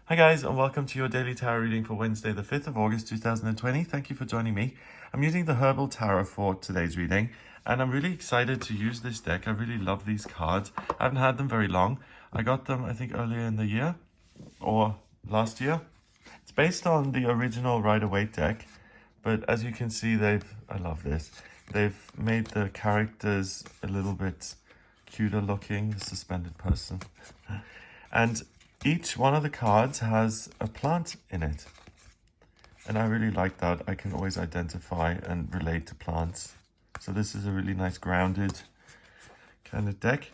Hi guys, and welcome to your daily tarot reading for Wednesday the 5th of August 2020. Thank you for joining me. I'm using the Herbal Tarot for today's reading, and I'm really excited to use this deck. I really love these cards. I haven't had them very long. I got them, I think, earlier in the year, or last year. It's based on the original Rider-Waite deck, but as you can see, I love this. They've made the characters a little bit cuter looking, the suspended person. And each one of the cards has a plant in it. And I really like that. I can always identify and relate to plants. So this is a really nice grounded kind of deck.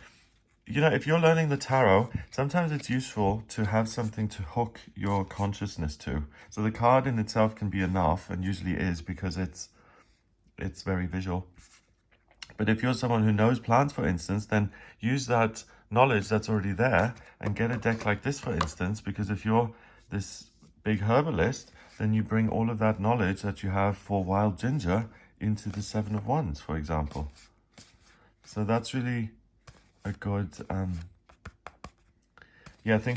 You know, if you're learning the tarot, sometimes it's useful to have something to hook your consciousness to. So the card in itself can be enough, and usually is, because it's very visual. But if you're someone who knows plants, for instance, then use that knowledge that's already there and get a deck like this, for instance, because if you're this big herbalist, then you bring all of that knowledge that you have for wild ginger into the Seven of Wands, for example. So that's really a good thing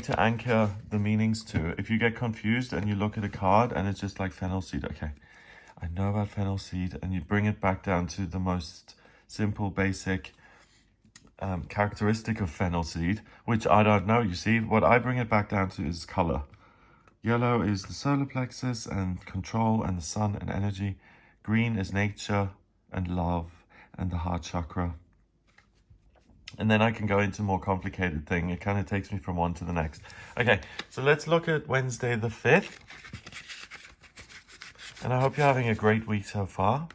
to anchor the meanings to. If you get confused and you look at a card and it's just like fennel seed, okay, I know about fennel seed, and you bring it back down to the most simple, basic characteristic of fennel seed, which I don't know. You see, what I bring it back down to is color. Yellow is the solar plexus and control and the sun and energy. Green is nature and love and the heart chakra. And then I can go into more complicated thing. It kind of takes me from one to the next. Okay, so let's look at Wednesday the 5th. And I hope you're having a great week so far.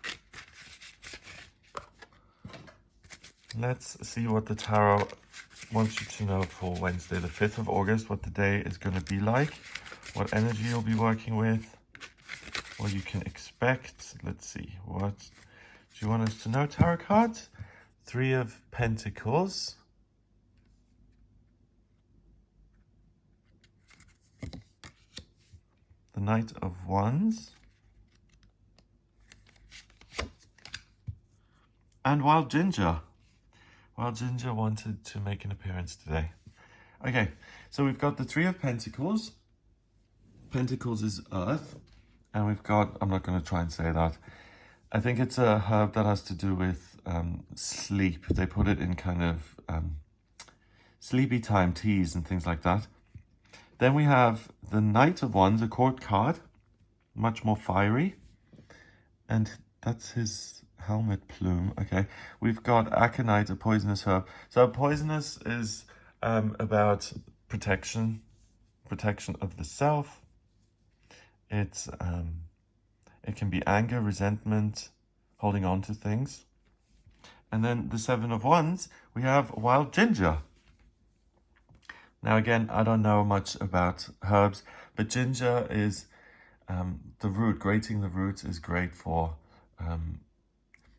Let's see what the tarot wants you to know for Wednesday the 5th of August, what the day is going to be like, what energy you'll be working with, what you can expect. Let's see, what do you want us to know, tarot cards? Three of Pentacles. The Knight of Wands. And Wild Ginger. Wild Ginger wanted to make an appearance today. Okay, so we've got the Three of Pentacles. Pentacles is earth. And we've got, I'm not going to try and say that. I think it's a herb that has to do with sleep. They put it in kind of sleepy time teas and things like that. Then we have the Knight of Wands, a court card. Much more fiery. And that's his helmet plume. Okay, we've got aconite, a poisonous herb. So poisonous is about protection of the self. It can be anger, resentment, holding on to things. And then the Seven of Wands, we have wild ginger. Now again, I don't know much about herbs, but ginger is the root. Grating the root is great for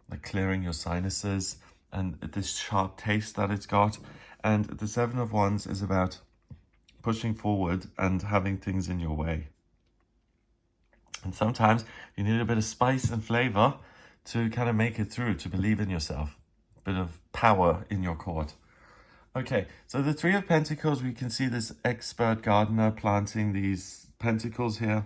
like clearing your sinuses and this sharp taste that it's got. And the Seven of Wands is about pushing forward and having things in your way. And sometimes you need a bit of spice and flavor to kind of make it through, to believe in yourself. A bit of power in your court. Okay, so the Three of Pentacles, we can see this expert gardener planting these pentacles here.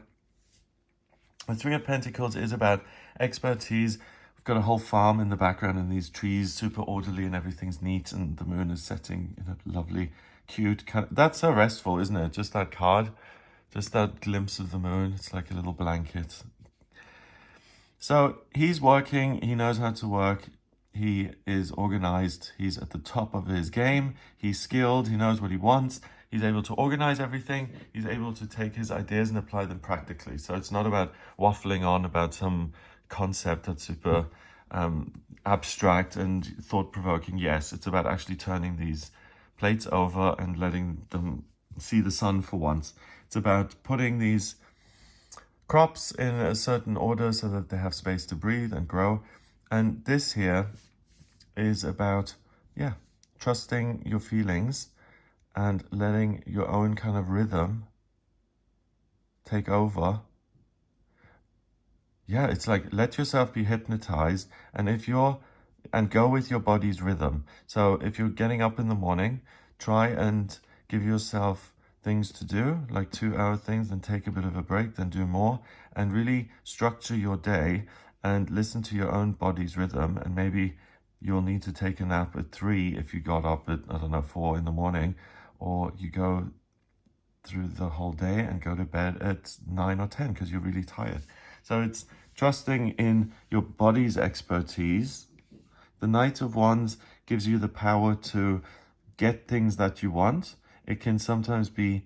The Three of Pentacles is about expertise. We've got a whole farm in the background and these trees, super orderly, and everything's neat, and the moon is setting in a lovely, cute kind of, that's so restful, isn't it? Just that card, just that glimpse of the moon. It's like a little blanket. So he's working, he knows how to work. He is organized. He's at the top of his game. He's skilled. He knows what he wants. He's able to organize everything. He's able to take his ideas and apply them practically. So it's not about waffling on about some concept that's super abstract and thought-provoking. Yes, it's about actually turning these plates over and letting them see the sun for once. It's about putting these crops in a certain order so that they have space to breathe and grow. And this here is about, trusting your feelings and letting your own kind of rhythm take over. Yeah, it's like, let yourself be hypnotized, and go with your body's rhythm. So if you're getting up in the morning, try and give yourself things to do, like 2-hour things, then take a bit of a break, then do more, and really structure your day and listen to your own body's rhythm. And maybe you'll need to take a nap at 3 if you got up at, I don't know, 4 in the morning, or you go through the whole day and go to bed at 9 or 10 because you're really tired. So it's trusting in your body's expertise. The Knight of Wands gives you the power to get things that you want. It can sometimes be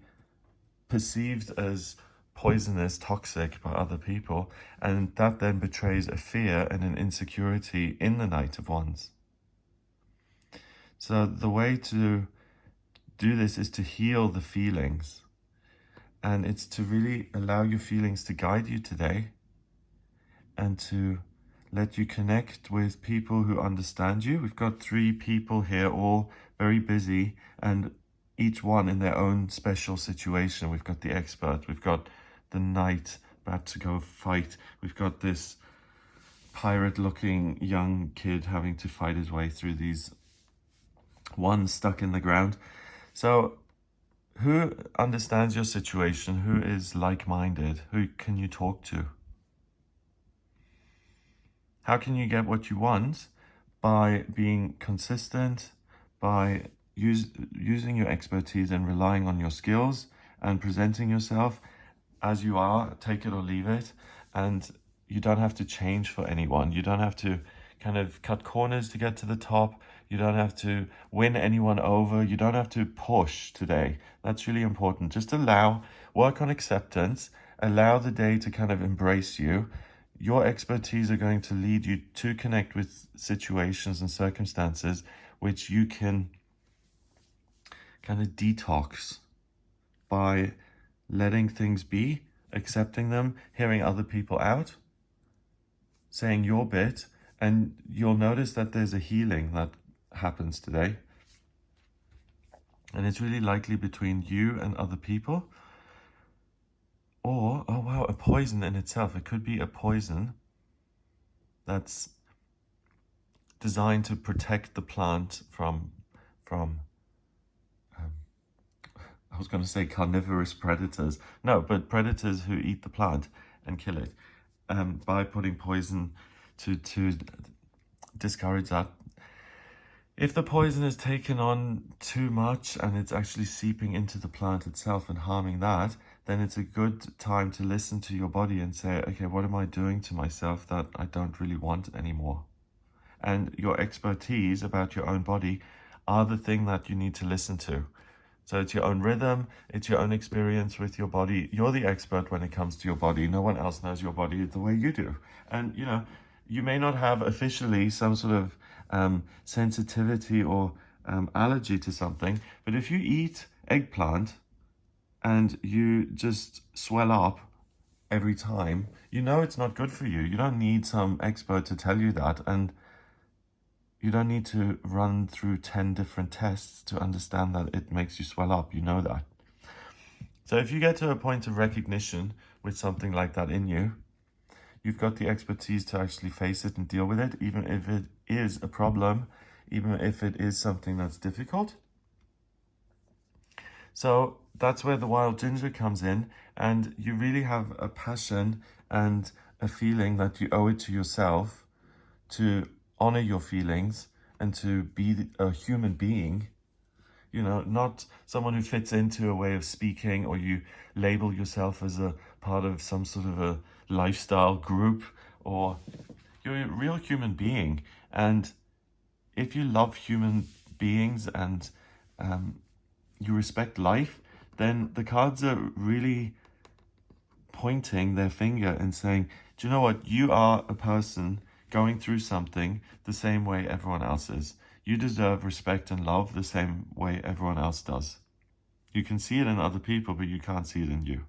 perceived as poisonous, toxic by other people, and that then betrays a fear and an insecurity in the Knight of Wands. So the way to do this is to heal the feelings, and it's to really allow your feelings to guide you today and to let you connect with people who understand you. We've got 3 people here, all very busy, and each one in their own special situation. We've got the expert, we've got the knight about to go fight, we've got this pirate-looking young kid having to fight his way through these ones stuck in the ground. So who understands your situation? Who is like-minded? Who can you talk to? How can you get what you want? By being consistent, by using your expertise and relying on your skills and presenting yourself as you are, take it or leave it. And you don't have to change for anyone. You don't have to kind of cut corners to get to the top. You don't have to win anyone over. You don't have to push today. That's really important. Just work on acceptance, allow the day to kind of embrace you. Your expertise are going to lead you to connect with situations and circumstances which you can kind of detox by letting things be, accepting them, hearing other people out, saying your bit, and you'll notice that there's a healing that happens today. And it's really likely between you and other people. Or, oh wow, a poison in itself. It could be a poison that's designed to protect the plant from I was going to say carnivorous predators. No, but predators who eat the plant and kill it. By putting poison to discourage that. If the poison is taken on too much and it's actually seeping into the plant itself and harming that, then it's a good time to listen to your body and say, okay, what am I doing to myself that I don't really want anymore? And your expertise about your own body are the thing that you need to listen to. So it's your own rhythm, it's your own experience with your body. You're the expert when it comes to your body. No one else knows your body the way you do. And, you know, you may not have officially some sort of sensitivity or allergy to something, but if you eat eggplant and you just swell up every time, you know it's not good for you. You don't need some expert to tell you that, and you don't need to run through 10 different tests to understand that it makes you swell up. You know that. So if you get to a point of recognition with something like that in you, you've got the expertise to actually face it and deal with it, even if it is a problem, even if it is something that's difficult. So that's where the wild ginger comes in, and you really have a passion and a feeling that you owe it to yourself to honor your feelings and to be a human being, you know, not someone who fits into a way of speaking, or you label yourself as a part of some sort of a lifestyle group, or you're a real human being. And if you love human beings and you respect life, then the cards are really pointing their finger and saying, do you know what? You are a person going through something the same way everyone else is. You deserve respect and love the same way everyone else does. You can see it in other people, but you can't see it in you.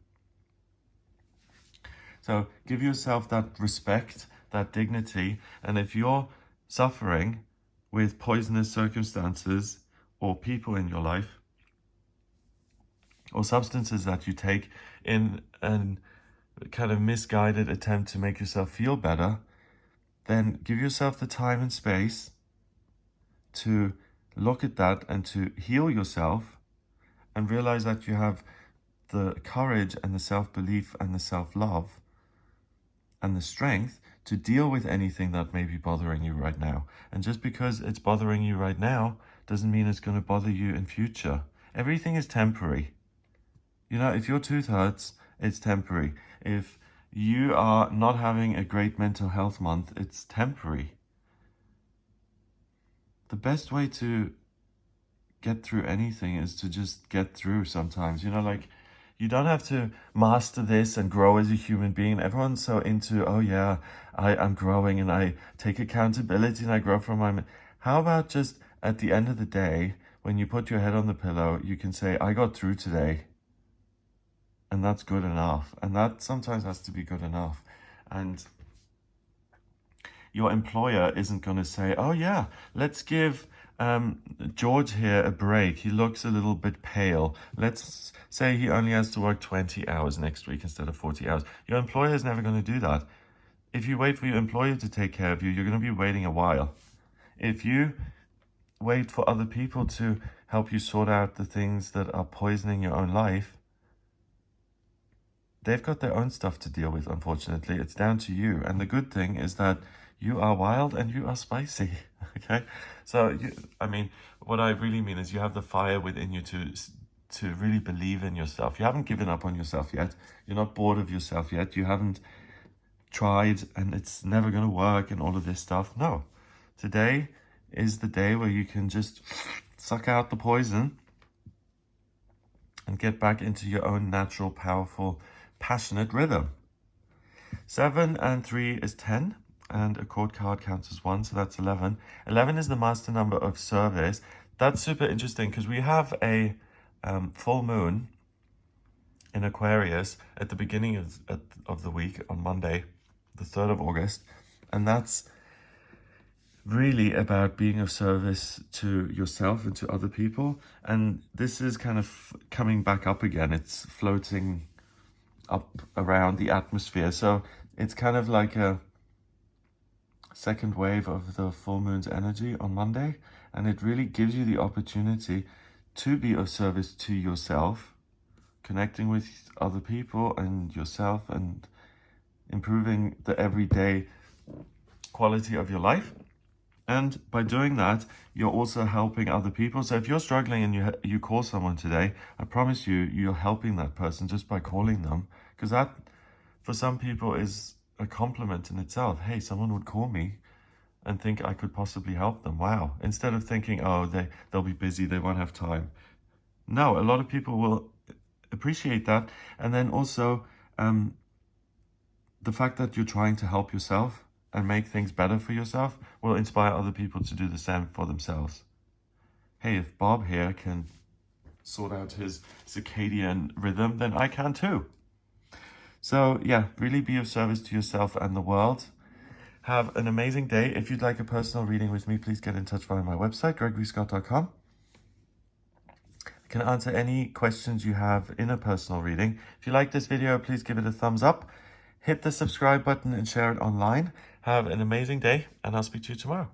So give yourself that respect, that dignity. And if you're suffering with poisonous circumstances or people in your life, or substances that you take in a kind of misguided attempt to make yourself feel better, then give yourself the time and space to look at that and to heal yourself, and realize that you have the courage and the self-belief and the self-love and the strength to deal with anything that may be bothering you right now. And just because it's bothering you right now doesn't mean it's going to bother you in future. Everything is temporary. You know, if your tooth hurts, it's temporary. If you are not having a great mental health month, it's temporary. The best way to get through anything is to just get through sometimes. You know, like, you don't have to master this and grow as a human being. Everyone's so into, oh yeah, I'm growing and I take accountability and I grow from my... How about just at the end of the day, when you put your head on the pillow, you can say, I got through today. And that's good enough. And that sometimes has to be good enough. And your employer isn't going to say, oh yeah, let's give George here a break. He looks a little bit pale. Let's say he only has to work 20 hours next week instead of 40 hours. Your employer is never going to do that. If you wait for your employer to take care of you, you're going to be waiting a while. If you wait for other people to help you sort out the things that are poisoning your own life, they've got their own stuff to deal with, unfortunately. It's down to you. And the good thing is that you are wild and you are spicy, okay? So, I mean, what I really mean is you have the fire within you to really believe in yourself. You haven't given up on yourself yet. You're not bored of yourself yet. You haven't tried and it's never going to work and all of this stuff. No. Today is the day where you can just suck out the poison and get back into your own natural, powerful, passionate rhythm. 7 and 3 is 10. And a court card counts as 1, so that's 11. 11 is the master number of service. That's super interesting because we have a full moon in Aquarius at the beginning of the week on Monday, the 3rd of August. And that's really about being of service to yourself and to other people. And this is kind of coming back up again. It's floating up around the atmosphere. So it's kind of like a second wave of the full moon's energy on Monday, and it really gives you the opportunity to be of service to yourself, connecting with other people and yourself and improving the everyday quality of your life. And by doing that, you're also helping other people. So if you're struggling and you call someone today, I promise you're helping that person just by calling them, because that for some people is a compliment in itself. Hey, someone would call me and think I could possibly help them. Wow. Instead of thinking, oh, they'll be busy, they won't have time. No, a lot of people will appreciate that. And then also the fact that you're trying to help yourself and make things better for yourself will inspire other people to do the same for themselves. Hey, if Bob here can sort out his circadian rhythm, then I can too. So yeah, really be of service to yourself and the world. Have an amazing day. If you'd like a personal reading with me, please get in touch via my website, gregoryscott.com. I can answer any questions you have in a personal reading. If you like this video, please give it a thumbs up. Hit the subscribe button and share it online. Have an amazing day, and I'll speak to you tomorrow.